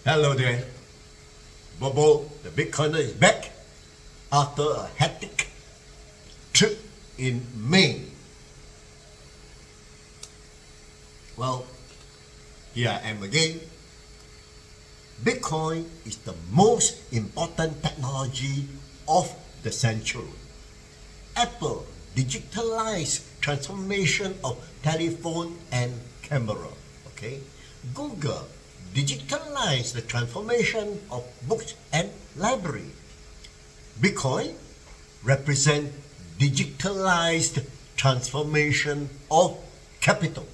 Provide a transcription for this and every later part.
Hello there. BoBo the Bitcoiner is back after a hectic trip in May. Well, here I am again. Bitcoin is the most important technology of the century. Apple digitalized transformation of telephone and camera. Okay, Google digitalized the transformation of books and library. Bitcoin represent digitalized transformation of capital.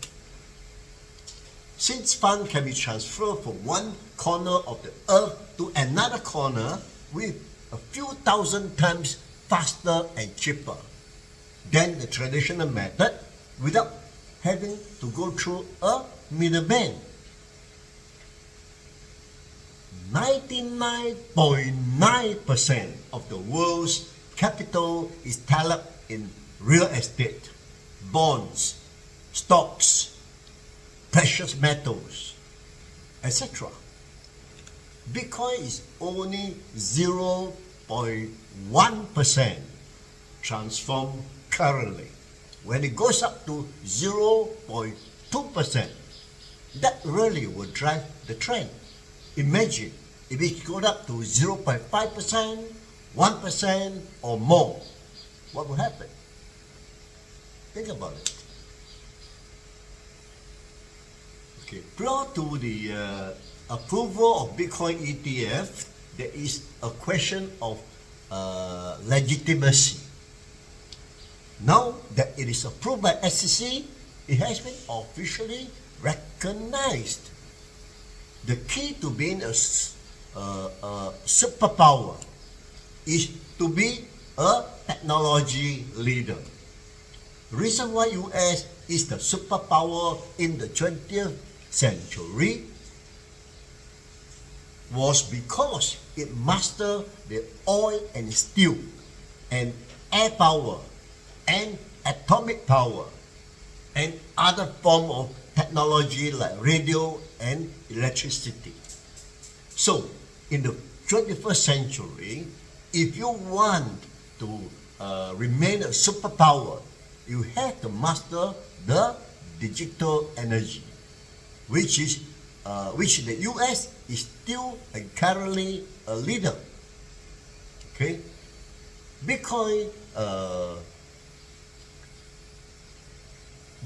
Since funds can be transferred from one corner of the earth to another corner with a few thousand times faster and cheaper than the traditional method without having to go through a middleman. 99.9% of the world's capital is tied up in real estate, bonds, stocks, precious metals, etc. Bitcoin is only 0.1% transformed currently. When it goes up to 0.2%, that really will drive the trend. Imagine if it goes up to 0.5%, 1% or more, what will happen? Think about it. Okay, prior to the approval of Bitcoin ETF, there is a question of legitimacy. Now that it is approved by SEC, it has been officially recognized. The key to being a superpower is to be a technology leader. The reason why US is the superpower in the 20th century was because it mastered the oil and steel and air power and atomic power and other form of technology like radio and electricity. So, in the 21st century, if you want to remain a superpower, you have to master the digital energy, which the US is still and currently a leader. Okay, Bitcoin,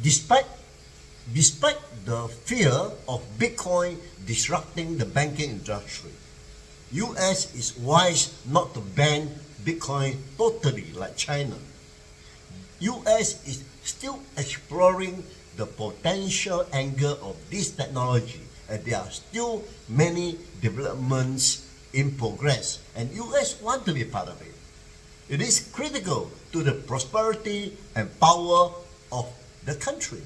despite the fear of Bitcoin disrupting the banking industry, US is wise not to ban Bitcoin totally like China. US is still exploring the potential angle of this technology, and there are still many developments in progress, and US want to be part of it. It is critical to the prosperity and power of the country.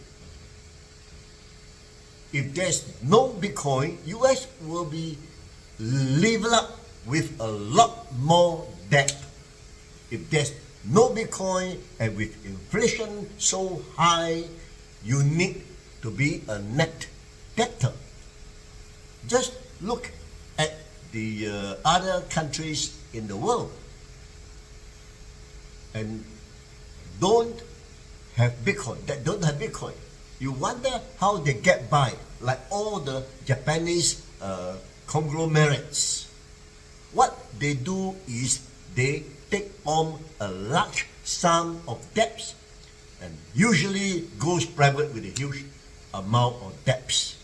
If there's no Bitcoin, US will be leveled up with a lot more debt. If there's no Bitcoin and with inflation so high, you need to be a net debtor. Just look at the other countries in the world and don't have Bitcoin, that don't have Bitcoin. You wonder how they get by, like all the Japanese conglomerates. What they do is they take on a large sum of debts and usually goes private with a huge amount of debts,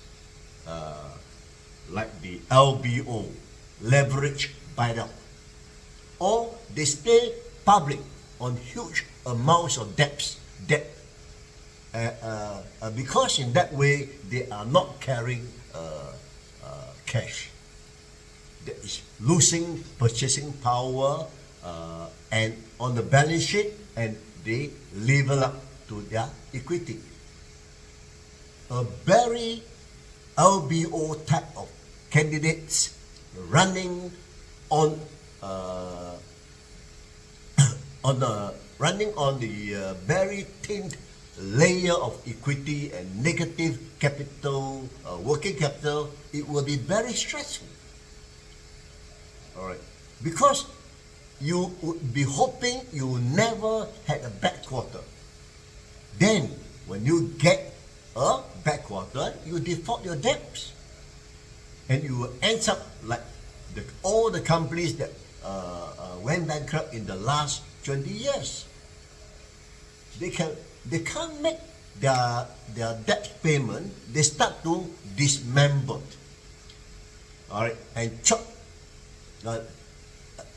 like the LBO, leverage buyout. Or they stay public on huge amounts of debt, because in that way they are not carrying cash. That is losing purchasing power and on the balance sheet, and they level up to their equity. A very LBO type of candidates running on the very thin layer of equity and negative capital, working capital, it will be very stressful. All right, because you would be hoping you never had a bad quarter. Then, when you get a bad quarter, you default your debts, and you will end up like all the companies that went bankrupt in the last 20 years. They can't make their debt payment. They start to dismember. All right, and chop.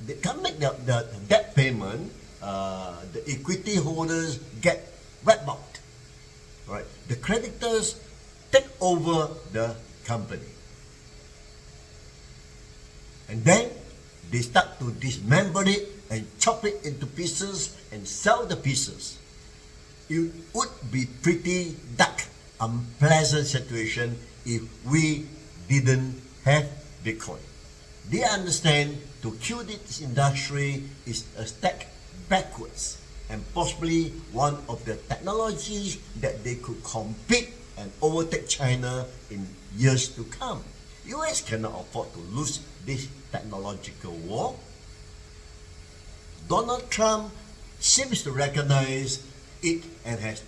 They can't make the debt payment. The equity holders get wet-locked. Right, the creditors take over the company, and then they start to dismember it and chop it into pieces and sell the pieces. It would be pretty dark, unpleasant situation if we didn't have Bitcoin. They understand to kill this industry is a step backwards, and possibly one of the technologies that they could compete and overtake China in years to come. US cannot afford to lose this technological war. Donald Trump seems to recognize it and has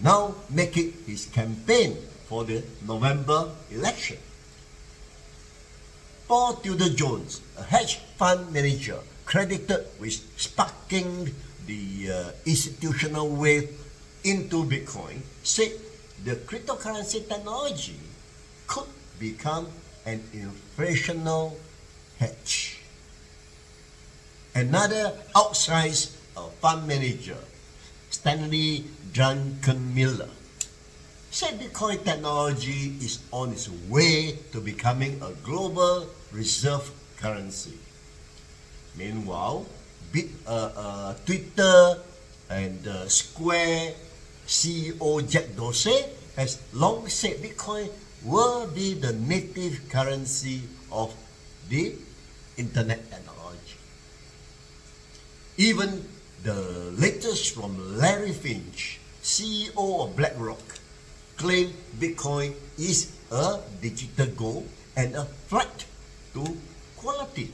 now make it his campaign for the November election. Paul Tudor Jones, a hedge fund manager credited with sparking the institutional wave into Bitcoin, said the cryptocurrency technology could become an inflationary hedge. Another outsized fund manager, Stanley Druckenmiller, said Bitcoin technology is on its way to becoming a global reserve currency. Meanwhile, Twitter and Square CEO Jack Dorsey has long said Bitcoin will be the native currency of the internet technology. Even the latest from Larry Finch, CEO of BlackRock, claimed Bitcoin is a digital gold and a flight to quality.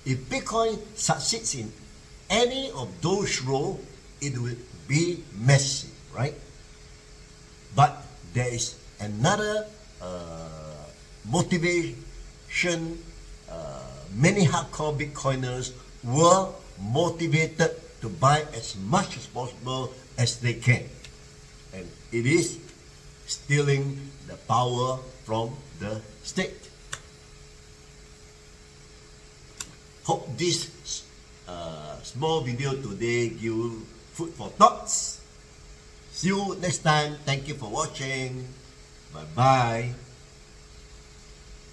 If Bitcoin succeeds in any of those roles, it will be messy, right? But there is another motivation. Many hardcore Bitcoiners were motivated to buy as much as possible as they can. And it is stealing the power from the state. Hope this small video today give you food for thoughts. See you next time. Thank you for watching. Bye bye.